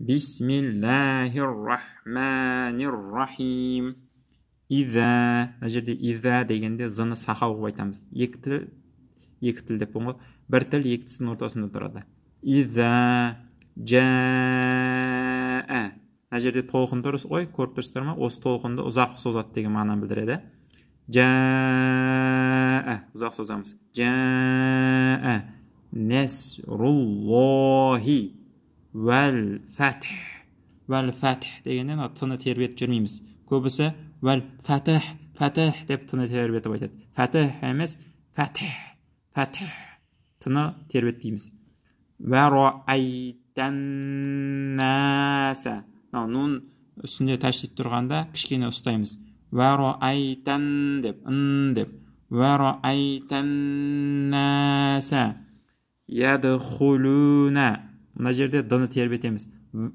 Бисмиллахир-рахманир-рахим. Иза. Мына жерде иза дегенде зыны саха қылып айтамыз. Екі тіл деп болған. Бір тіл екі тістің ортасында тұрады. Иза жаа. Мына жерде толқын тұрыс ғой, көріп тұрсыздар ма? Осы толқынды ұзақ созады деген мағынаны білдіреді. Жаа. Ұзақ созамыз. Жаа. Насруллахи вәл фәтх. Вәл фәтх дегеннен тыны тербетіп жүрмейміз. Көбісі вәл фәтх, фәтх деп тыны тербетіп айтады. Фәтх емес, фәтх, фәтх. Тыны тербетпейміз. Вәруайтаннаса. Нун үстінде тәшдид тұрғанда кішкене ұстаймыз. Вәруайтан деп, деп. Вәруайтаннаса. Ядхулуна. Мына жерде дыны тербетеміз.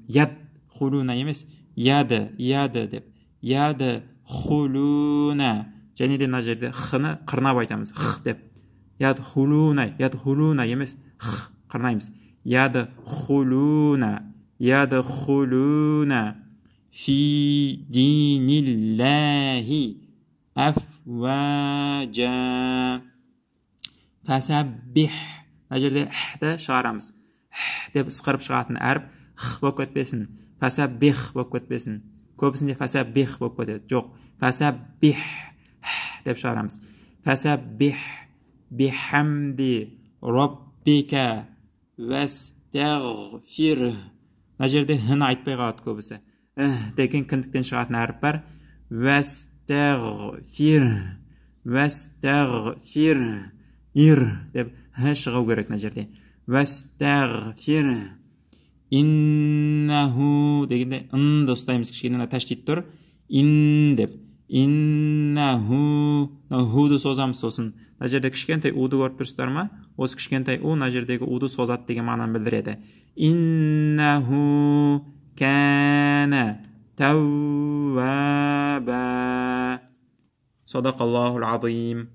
Ядхулуна емес, яды деп. Ядхулуна. Және де мына жерде хыны қырнап айтамыз. Х деп. Ядхулуна емес, х қырнаймыз. Ядхулуна фи диниллахи афважа. Фасаббих. Мына жерде хді шығарамыз. Деп ысқырып шығатын әріп х болып кетпесін. Фасаббих болып кетпесін. Көбісінде фасаббих болып кетеді. Жоқ. Фасаббих деп шығарамыз. Фасаббих бихамди роббика вастағфир. Мына жерде хны айтпай қалады көбісі. Деген кіндіктен шығатын әріп бар. Вастағфир ир деп шығу керек мына жерде. Вастағфир иннаху дегенде ынды ұстаймыз. Кішкене тәшдид тұр. Ин деп. Иннаху. Худы созамыз сосын. Мына жерде кішкентай уды көріп тұрсыздар ма? Осы кішкентай у мына жердегі уды созады деген мағынаны білдіреді. Иннаху кәна тәуаба. Садақаллахул азим.